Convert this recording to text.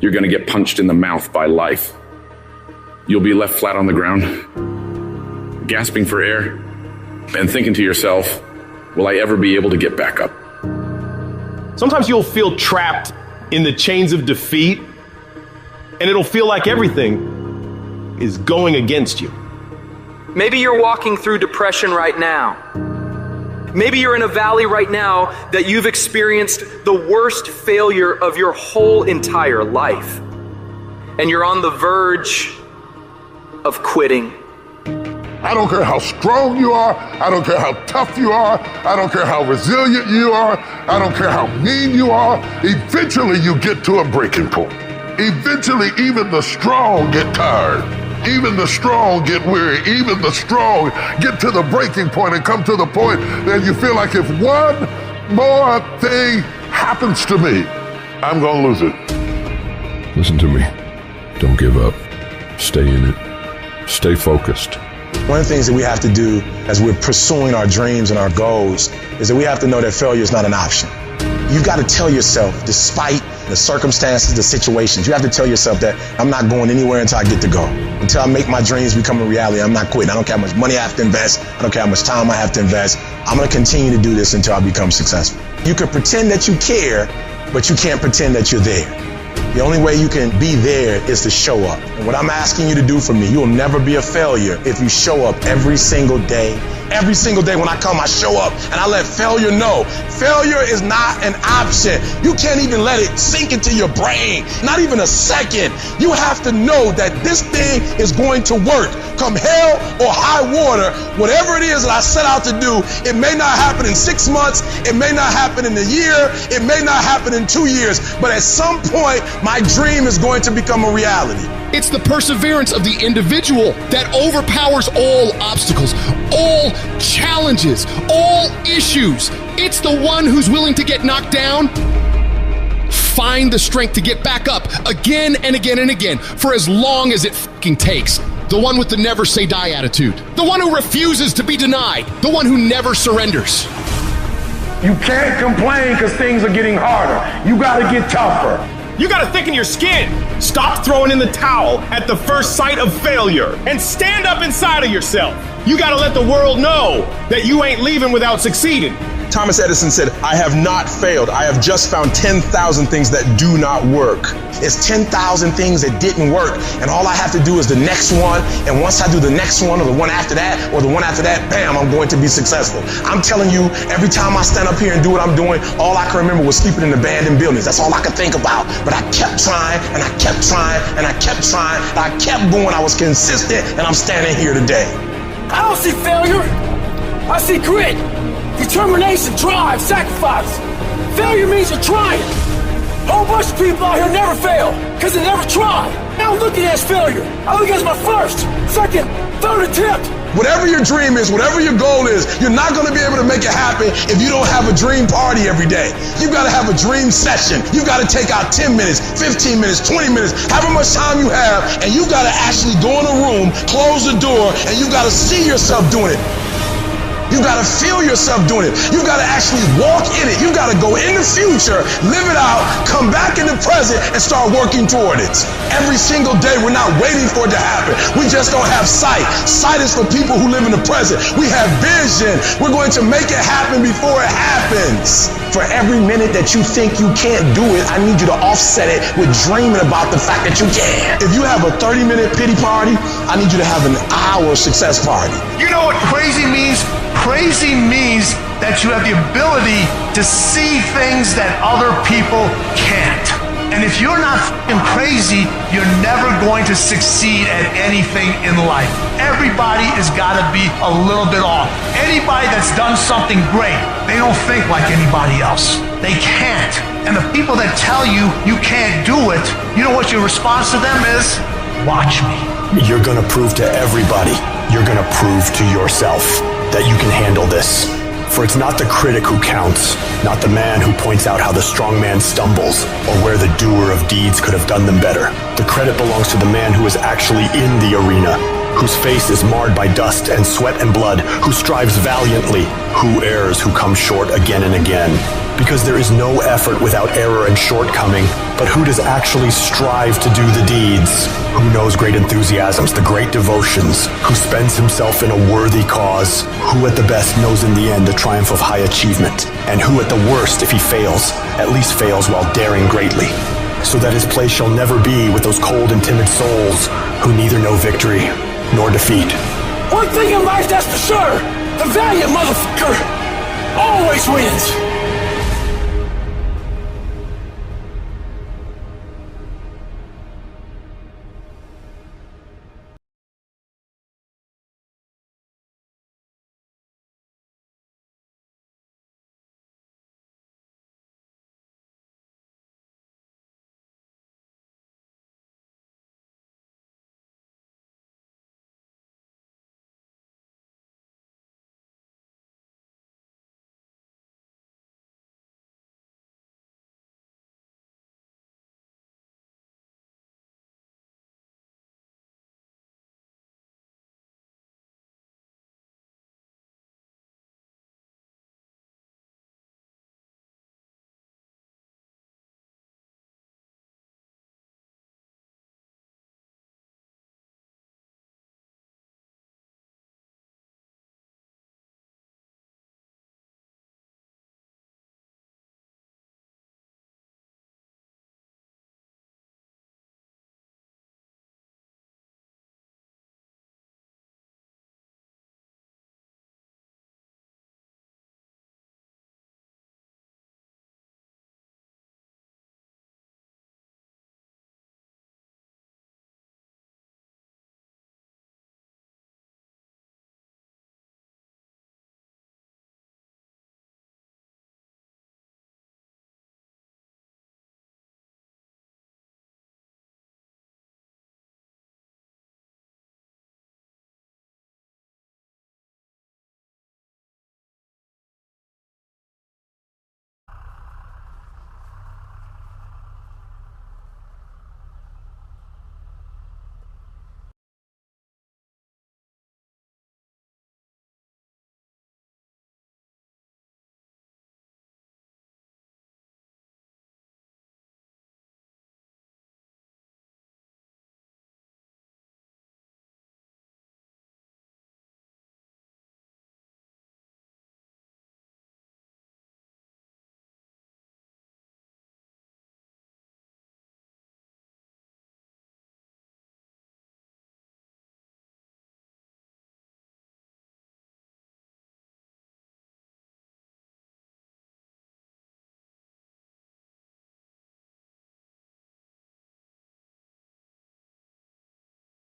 you're going to get punched in the mouth by life. You'll be left flat on the ground, gasping for air, and thinking to yourself, will I ever be able to get back up? Sometimes you'll feel trapped in the chains of defeat, and it'll feel like everything is going against you. Maybe you're walking through depression right now. Maybe you're in a valley right now that you've experienced the worst failure of your whole entire life. And you're on the verge of quitting. I don't care how strong you are. I don't care how tough you are. I don't care how resilient you are. I don't care how mean you are. Eventually you get to a breaking point. Eventually even the strong get tired. Even the strong get weary. Even the strong get to the breaking point and come to the point that you feel like if one more thing happens to me, I'm gonna lose it. Listen to me. Don't give up. Stay in it. Stay focused. One of the things that we have to do as we're pursuing our dreams and our goals is that we have to know that failure is not an option. You've got to tell yourself, despite the circumstances, the situations, you have to tell yourself that I'm not going anywhere until I get to go. Until I make my dreams become a reality, I'm not quitting. I don't care how much money I have to invest. I don't care how much time I have to invest. I'm going to continue to do this until I become successful. You can pretend that you care, but you can't pretend that you're there. The only way you can be there is to show up. And what I'm asking you to do for me, you'll never be a failure if you show up every single day. Every single day when I come, I show up and I let failure know. Failure is not an option. You can't even let it sink into your brain, not even a second. You have to know that this thing is going to work. Come hell or high water, whatever it is that I set out to do, it may not happen in 6 months, it may not happen in a year, it may not happen in 2 years, but at some point, my dream is going to become a reality. It's the perseverance of the individual that overpowers all obstacles, all challenges, all issues. It's the one who's willing to get knocked down, find the strength to get back up again and again and again for as long as it fucking takes. The one with the never say die attitude. The one who refuses to be denied. The one who never surrenders. You can't complain because things are getting harder. You gotta get tougher. You gotta thicken your skin. Stop throwing in the towel at the first sight of failure and stand up inside of yourself. You gotta let the world know that you ain't leaving without succeeding. Thomas Edison said, I have not failed. I have just found 10,000 things that do not work. It's 10,000 things that didn't work. And all I have to do is the next one. And once I do the next one or the one after that or the one after that, bam, I'm going to be successful. I'm telling you, every time I stand up here and do what I'm doing, all I can remember was sleeping in abandoned buildings. That's all I could think about. But I kept trying and I kept trying and I kept trying and I kept going. I was consistent and I'm standing here today. I don't see failure. I see grit, determination, drive, sacrifice. Failure means you're trying. A whole bunch of people out here never fail because they never tried. I don't look at it as failure. I look at it as my first, second, third attempt. Whatever your dream is, whatever your goal is, you're not going to be able to make it happen if you don't have a dream party every day. You've got to have a dream session. You've got to take out 10 minutes, 15 minutes, 20 minutes, however much time you have, and you've got to actually go in a room, close the door, and you've got to see yourself doing it. You gotta feel yourself doing it. You gotta actually walk in it. You gotta go in the future, live it out, come back in the present, and start working toward it. Every single day, we're not waiting for it to happen. We just don't have sight. Sight is for people who live in the present. We have vision. We're going to make it happen before it happens. For every minute that you think you can't do it, I need you to offset it with dreaming about the fact that you can. If you have a 30-minute pity party, I need you to have an hour success party. You know what crazy means? Crazy means that you have the ability to see things that other people can't. And if you're not f***ing crazy, you're never going to succeed at anything in life. Everybody has got to be a little bit off. Anybody that's done something great, they don't think like anybody else. They can't. And the people that tell you you can't do it, you know what your response to them is? Watch me. You're gonna prove to everybody, you're gonna prove to yourself that you can handle this. For it's not the critic who counts, not the man who points out how the strong man stumbles, or where the doer of deeds could have done them better. The credit belongs to the man who is actually in the arena, whose face is marred by dust and sweat and blood, who strives valiantly, who errs, who comes short again and again. Because there is no effort without error and shortcoming, but who does actually strive to do the deeds? Who knows great enthusiasms, the great devotions, who spends himself in a worthy cause, who at the best knows in the end the triumph of high achievement, and who at the worst, if he fails, at least fails while daring greatly, so that his place shall never be with those cold and timid souls who neither know victory nor defeat. One thing in life that's for sure, the valiant motherfucker always wins.